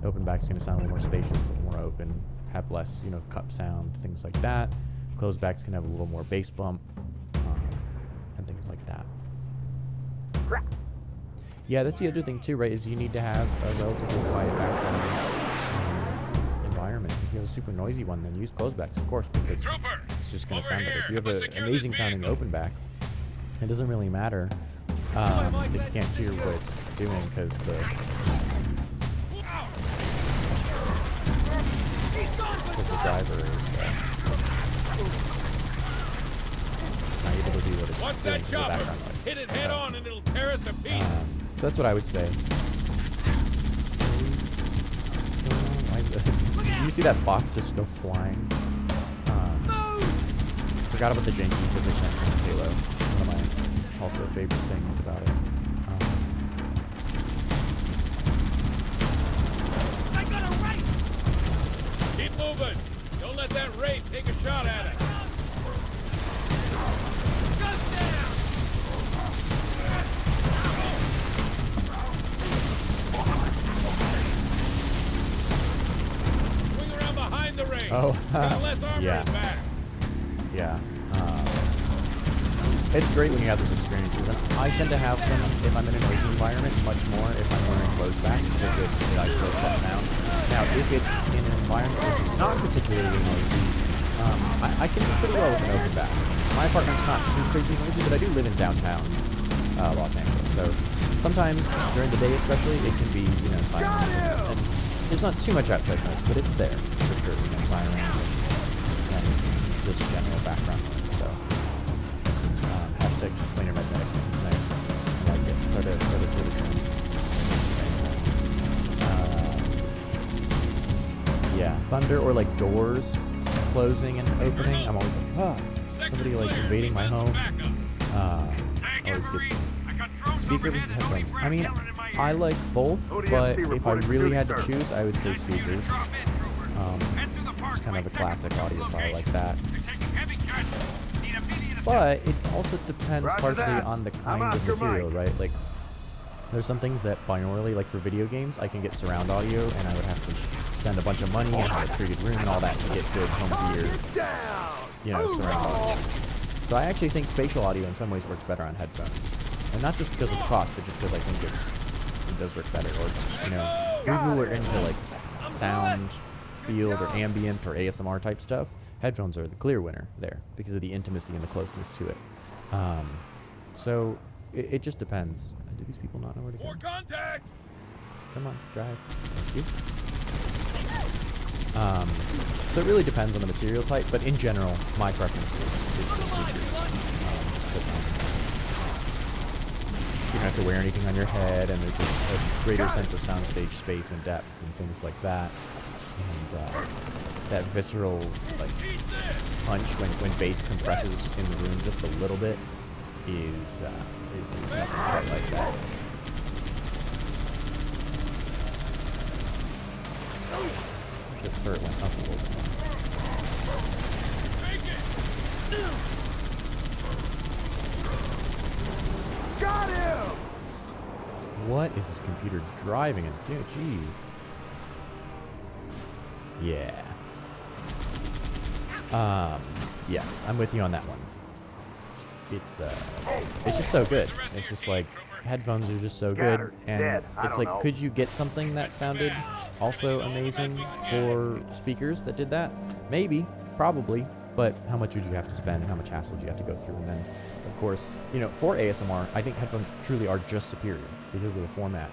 Open back's gonna sound a little more spacious, a little more open, have less, cup sound, things like that. Closed backs can have a little more bass bump, and things like that. Yeah, that's the other thing too, right? Is you need to have a relatively quiet background environment. If you have a super noisy one, then use closed backs, of course, because it's just gonna sound better. If you have an amazing sounding open back, it doesn't really matter if you can't hear what it's doing because the driver is doing for the background noise. Hit it head on and it'll tear us to pieces. So that's what I would say. Do you see that box just go flying? Forgot about the janky physics engine in Halo. One of my also favorite things about it. I got a right. Keep moving. Don't let that wraith take a shot at us. Just down. Swing around behind the wraith. Oh, Got less armor yeah. back. Yeah. It's great when you have those experiences, and I tend to have them if I'm in a noisy environment much more if I'm wearing closed backs because it isolates that sound. Now, if it's in an environment which is not particularly noisy, I can do pretty well with an open back. My apartment's not too crazy noisy, but I do live in downtown Los Angeles, so sometimes during the day especially, it can be, silent, and there's not too much outside noise, but it's there for sure, sirens and just general background noise, so. Hashtag just plain redneck. Nice. I like it. Start a Twitter trend. Yeah, thunder or like doors closing and opening. I'm always like, somebody like invading my home. Always gets me. Speaker versus headphones. I mean, I like both, but if I really had to choose, I would say speakers. Just kind of a classic audiophile like that. But it also depends partially on the kind of material, right? Like, there's some things that binaurally, like for video games, I can get surround audio, and I would have to spend a bunch of money and have a treated room and all that to get good home theater, surround audio. So I actually think spatial audio in some ways works better on headphones. And not just because of the cost, but just because I think it does work better. Or, people who are into like sound, field, or ambient, or ASMR type stuff, headphones are the clear winner there because of the intimacy and the closeness to it. So it just depends. Do these people not know where to go? More contacts! Come on, drive. Thank you. So it really depends on the material type, but in general, my preference is for speakers. You don't have to wear anything on your head, and there's just a greater sense of soundstage space and depth and things like that. And that visceral punch when bass compresses in the room just a little bit is nothing quite like that. This fur went up a little bit. Got him! What is this computer driving and doing? Jeez. Yeah. Yes, I'm with you on that one. It's just so good. It's just like headphones are just so good, and it's like, could you get something that sounded also amazing for speakers that did that? Maybe, probably, but how much would you have to spend, and how much hassle do you have to go through? And then, of course, for ASMR, I think headphones truly are just superior because of the format,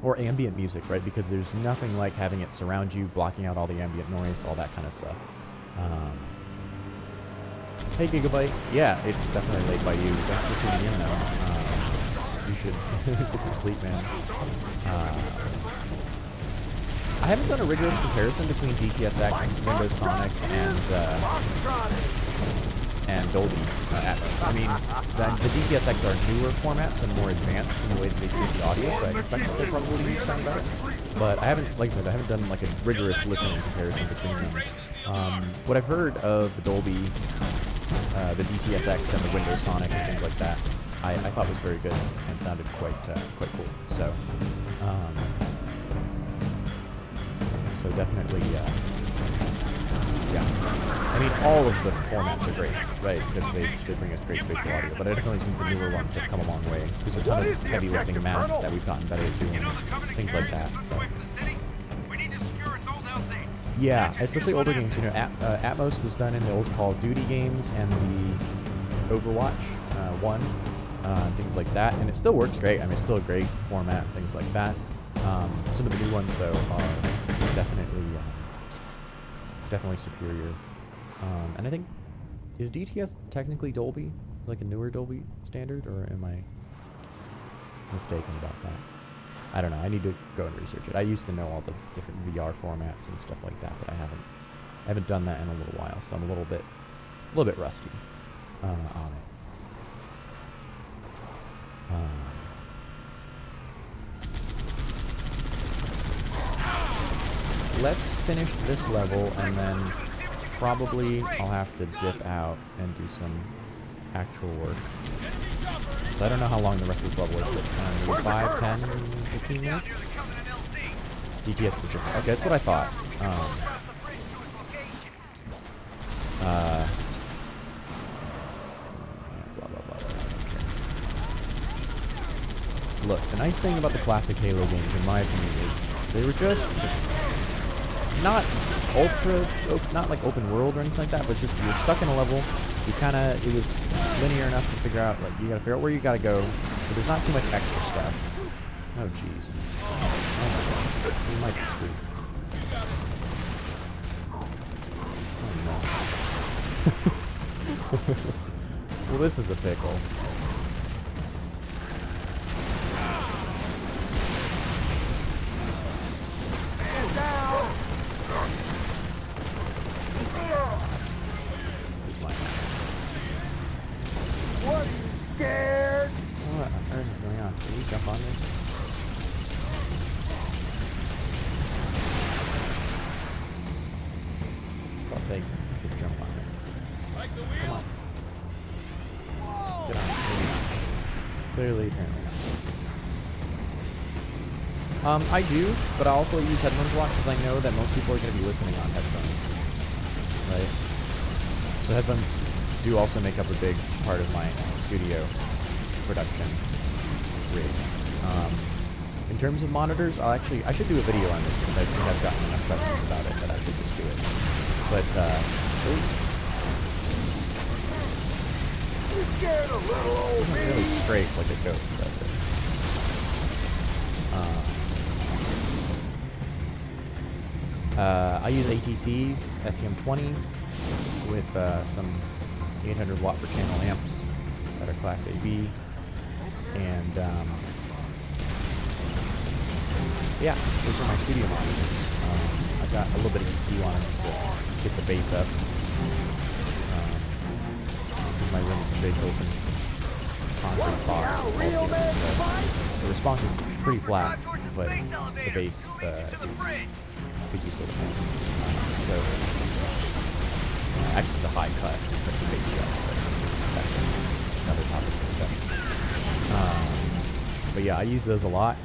or ambient music, right? Because there's nothing like having it surround you, blocking out all the ambient noise, all that kind of stuff. Hey Gigabyte, yeah, it's definitely late by you. Thanks for tuning in though. You should get some sleep, man. I haven't done a rigorous comparison between DTSX, Windows Sonic, and Dolby Atmos. I mean, the DTSX are newer formats and more advanced in the way that they treat the audio, so I expect that they'll probably sound better. But I haven't, like I said, I haven't done like a rigorous listening comparison between them. What I've heard of the Dolby, the DTSX, and the Windows Sonic and things like that, I thought was very good and sounded quite cool. So, definitely, yeah. I mean, all of the formats are great, right? Because they bring us great spatial audio. But I definitely think the newer ones have come a long way. There's a ton of heavy lifting math that we've gotten better at doing, things like that. So. Yeah, especially older games. Atmos was done in the old Call of Duty games and the Overwatch 1, things like that, and it still works great. I mean, it's still a great format, things like that. Some of the new ones, though, are definitely superior. And I think, is DTS technically Dolby? like a newer Dolby standard, or am I mistaken about that? I don't know. I need to go and research it. I used to know all the different VR formats and stuff like that, but I haven't done that in a little while, so I'm a little bit rusty on it. Let's finish this level, and then probably I'll have to dip out and do some actual work. So I don't know how long the rest of this level is, but maybe 5, 10, 15 minutes? DTS is different. Okay, that's what I thought. Blah, blah, blah, blah. Look, the nice thing about the classic Halo games, in my opinion, is they were just not not like open world or anything like that, but just you're stuck in a level. It was linear enough to figure out, like, you gotta figure out where you gotta go, but there's not too much extra stuff. Oh, jeez. Oh my god. We might be screwed. Oh no. Well, this is a pickle. This is my What are you scared? What on earth is going on? Can you jump on this? Thought they could jump on this. Like the Come wheels? on. Get on. Maybe not. Clearly, apparently not. I do, but I also use headphones a lot because I know that most people are going to be listening on headphones. Right? So headphones do also make up a big part of my studio production rig. In terms of monitors, I should do a video on this because I think I've gotten enough questions about it that I should just do it. But, You scared a little old isn't really straight like a ghost, does it? I use ATCs, SEM20s, with some 800 watt per channel amps that are Class AB, and yeah, those are my studio monitors. I've got a little bit of EQ on them just to get the bass up. My room is a big open concrete box, so the response is pretty flat, but the bass is pretty useful to me. So actually, it's a high cut, it's like the bass drum, but that's another topic of discussion. But yeah, I use those a lot.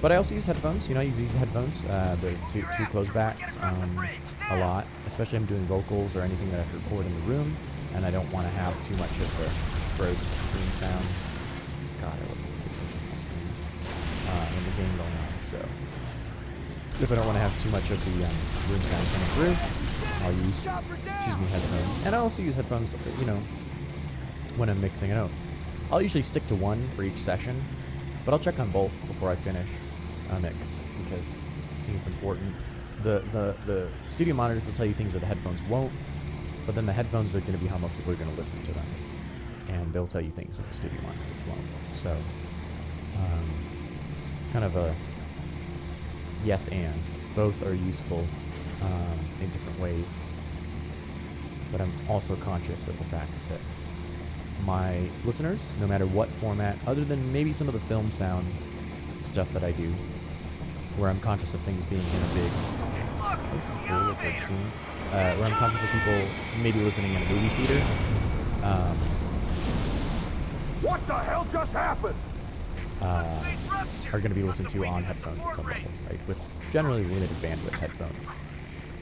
But I also use headphones. You know, I use these headphones, the two closed backs, a lot. Especially if I'm doing vocals or anything that I have to record in the room, and I don't want to have too much of the room sound. God, I love the physics on the screen in the game going on. So if I don't want to have too much of the room sound coming through, I'll use headphones. And I also use headphones, you know, when I'm mixing it out. I'll usually stick to one for each session, but I'll check on both before I finish a mix because I think it's important. The studio monitors will tell you things that the headphones won't, but then the headphones are going to be how most people are going to listen to them, and they'll tell you things that the studio monitors won't. So it's kind of a yes and. Both are useful in different ways, but I'm also conscious of the fact that my listeners, no matter what format, other than maybe some of the film sound stuff that I do, where I'm conscious of things being in a big, this is cool, look like scene, where I'm conscious of people maybe listening in a movie theater. What the hell just happened? Are going to be listened to on headphones at some level, right? With generally limited bandwidth headphones.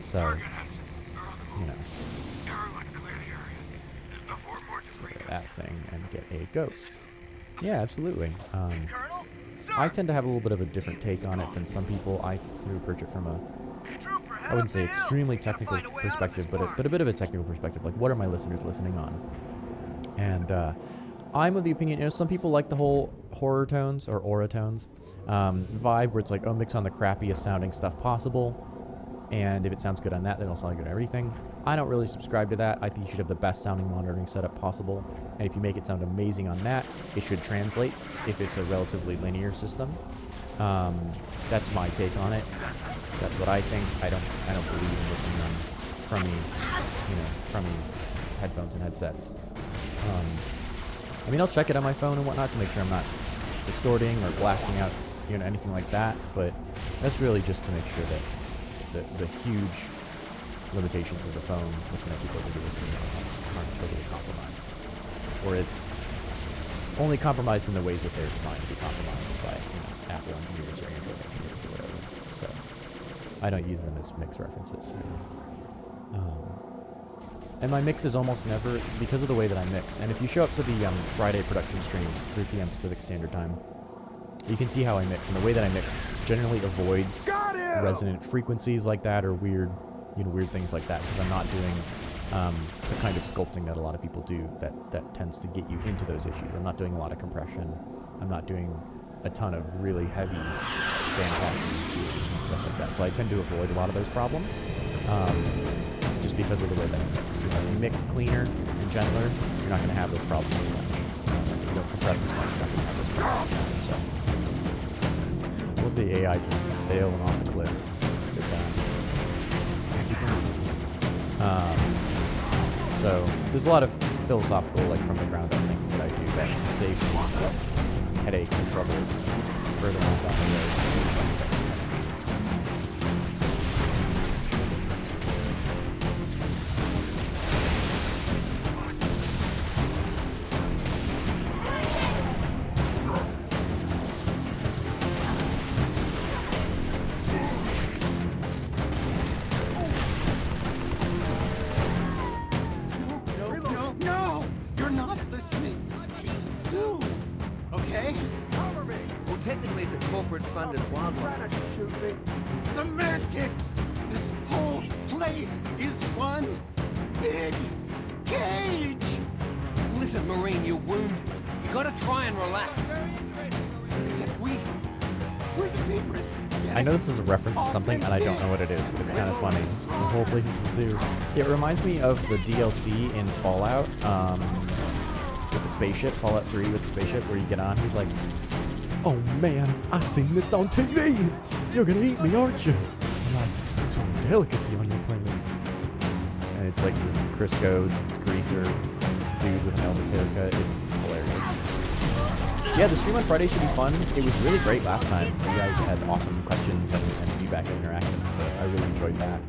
So, you know, look at that thing and get a ghost. Yeah, absolutely. I tend to have a little bit of a different take on it than some people. I sort of approach it from a, I wouldn't say extremely technical perspective, but a bit of a technical perspective. Like, what are my listeners listening on? And I'm of the opinion, you know, some people like the whole horror tones or aura tones vibe, where it's like, oh, mix on the crappiest sounding stuff possible. And if it sounds good on that, then it'll sound good on everything. I don't really subscribe to that. I think you should have the best sounding monitoring setup possible. And if you make it sound amazing on that, it should translate if it's a relatively linear system. That's my take on it. That's what I think. I don't believe in listening on crummy headphones and headsets. I mean, I'll check it on my phone and whatnot to make sure I'm not distorting or blasting out, anything like that. But that's really just to make sure that the huge limitations of the phone, which people are listening aren't totally compromised, or is only compromised in the ways that they're designed to be compromised by Apple engineers or Android engineers or whatever. So I don't use them as mix references. And my mix is almost never, because of the way that I mix. And if you show up to the Friday production streams, 3 p.m. Pacific Standard Time, you can see how I mix. And the way that I mix generally avoids resonant frequencies like that or weird things like that, because I'm not doing the kind of sculpting that a lot of people do that tends to get you into those issues. I'm not doing a lot of compression. I'm not doing a ton of really heavy bandpassing and stuff like that. So I tend to avoid a lot of those problems just because of the way that I mix. If you mix cleaner and gentler, you're not going to have those problems as much. If you don't compress as much, you're not going to have those problems as much. So. What the AI just sailing off the cliff. Good time. So there's a lot of philosophical, from the ground up things that I do that save me headache and troubles further on down the road. Corporate-funded wildlife. Semantics! This whole place is one big cage! Listen, Marine, you're wounded. You gotta try and relax. Except we're the zebras. I know this is a reference to something, and I don't know what it is, but it's kind of funny. The whole place is a zoo. It reminds me of the DLC in Fallout, with the spaceship, Fallout 3 with the spaceship, where you get on, he's like, "Oh man, I seen this on TV. You're gonna eat me, aren't you?" I'm like, "Some sort of delicacy on your planet." And it's like this Crisco greaser dude with an Elvis haircut. It's hilarious. Yeah, the stream on Friday should be fun. It was really great last time. You guys had awesome questions and feedback and interactions, so I really enjoyed that.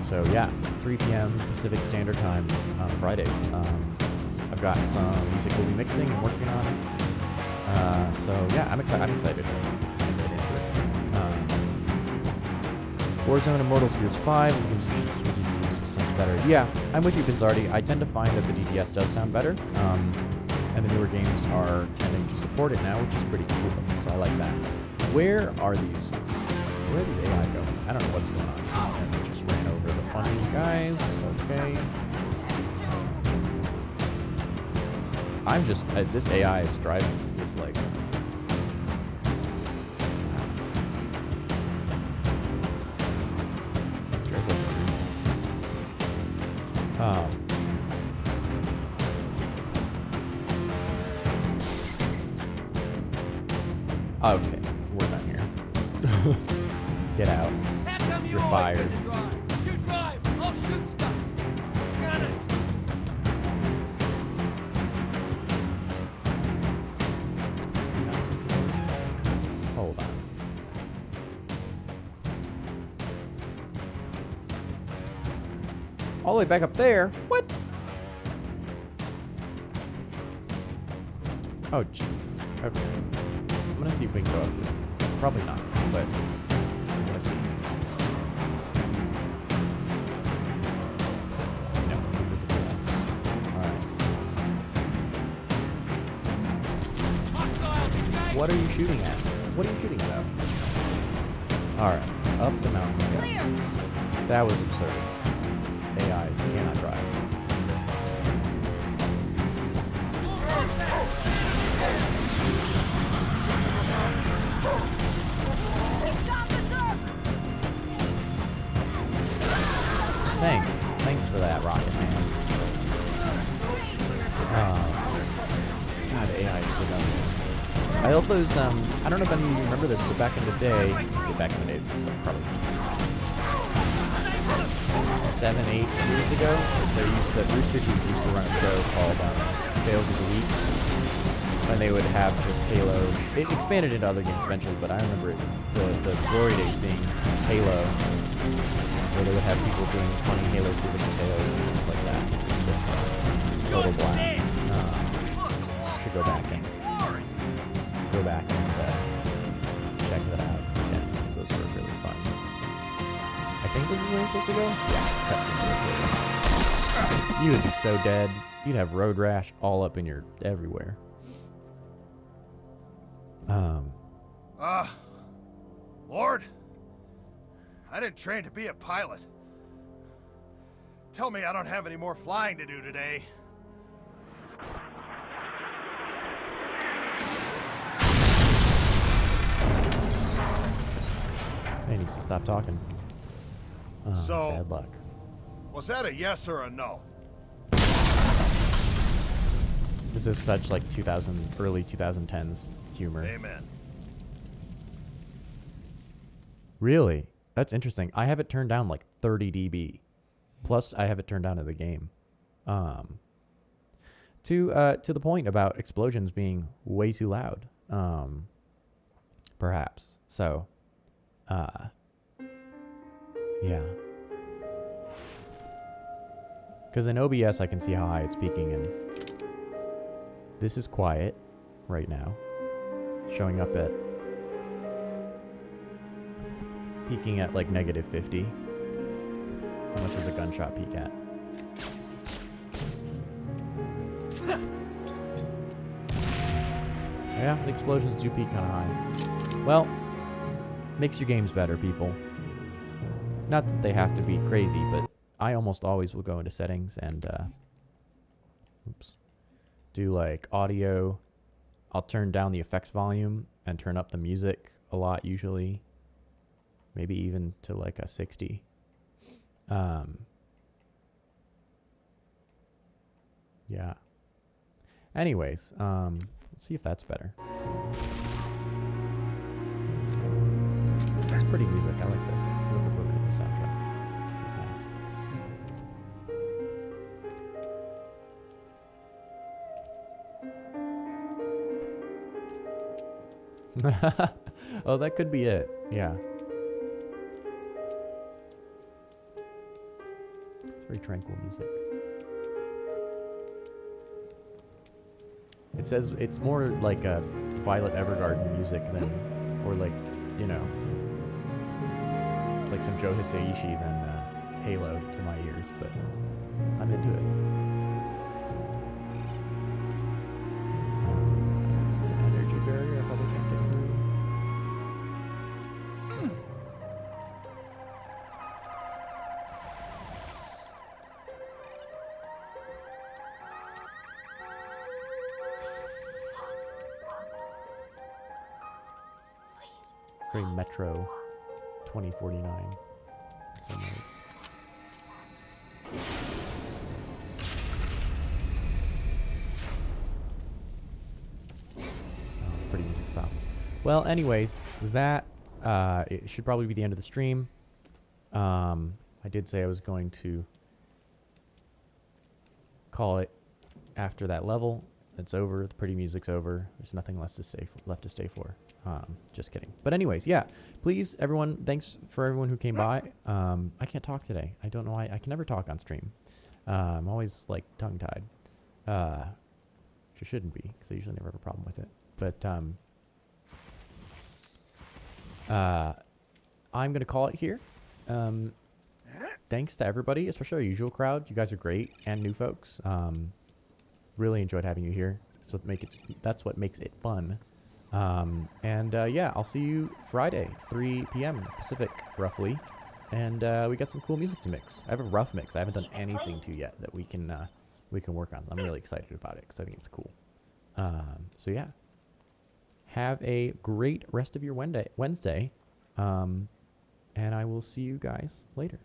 So yeah, 3 p.m. Pacific Standard Time on Fridays. I've got some music we'll be mixing and working on. So yeah, I'm excited. I'm excited to get into it. Warzone Immortals Gears 5 sounds better. Yeah, I'm with you, Pinzardi. I tend to find that the DTS does sound better, and the newer games are tending to support it now, which is pretty cool. So I like that. Where are these AI going? I don't know what's going on. And they just ran over the funny guys. Okay. I'm just this AI is driving. It's like. Okay, we're done here. Get out. You're fired. You drive. I'll shoot stuff. Got it. Hold on. All the way back up there? What? Oh, jeez. Okay. I'm gonna see if we can go up this. Probably not, but I'm gonna see. No, invisible. Alright. What are you shooting at? What are you shooting at? Alright, up the mountain we go. That was absurd. This AI cannot drive. love those, I don't know if any of you remember this, but back in the day, let's say back in the day, this was like probably 7, 8 years ago, Rooster Teeth used to run a show called Fails of the Week, and they would have just Halo. It expanded into other games eventually, but I remember it, the glory days being Halo, where they would have people doing funny Halo physics fails and things like that. Just total blast. Should go back and check that out again, because those were really fun. I think this is where we're supposed to go? Yeah, cutscene. You would be so dead. You'd have road rash all up in your everywhere. Lord, I didn't train to be a pilot. Tell me I don't have any more flying to do today. He needs to stop talking. So, bad luck. Was that a yes or a no? This is such like early 2010s humor. Amen. Really? That's interesting. I have it turned down like 30 dB. Plus, I have it turned down in the game. To the point about explosions being way too loud. Perhaps. So, yeah. Because in OBS, I can see how high it's peaking, and this is quiet right now. Showing up at peaking at like -50. How much does a gunshot peak at? Yeah, the explosions do peak kind of high. Well, makes your games better, people. Not that they have to be crazy, but I almost always will go into settings and do like audio. I'll turn down the effects volume and turn up the music a lot usually. Maybe even to like a 60. Yeah. Anyways, let's see if that's better. It's pretty music. I like this. I feel like we're moving to the soundtrack. This is nice. Oh, that could be it. Yeah. It's very tranquil music. It says it's more like a Violet Evergarden music than, or like, you know, like some Joe Hisaishi than Halo to my ears, but I'm into it. It's an energy barrier. I probably can't get through. Very Metro 2049. So nice. Pretty music stop. Well, anyways, that it should probably be the end of the stream. I did say I was going to call it after that level. It's over. The pretty music's over. There's nothing left to stay for. Just kidding. But anyways, yeah. Please, everyone, thanks for everyone who came by. I can't talk today. I don't know why. I can never talk on stream. I'm always, like, tongue-tied. Which I shouldn't be, because I usually never have a problem with it. But I'm going to call it here. Thanks to everybody, especially our usual crowd. You guys are great, and new folks. Really enjoyed having you here. That's what makes it fun. Yeah, I'll see you Friday, 3 p.m. Pacific, roughly. And we got some cool music to mix. I have a rough mix I haven't done anything to yet that we can work on. I'm really excited about it because I think it's cool. So yeah, have a great rest of your Wednesday. And I will see you guys later.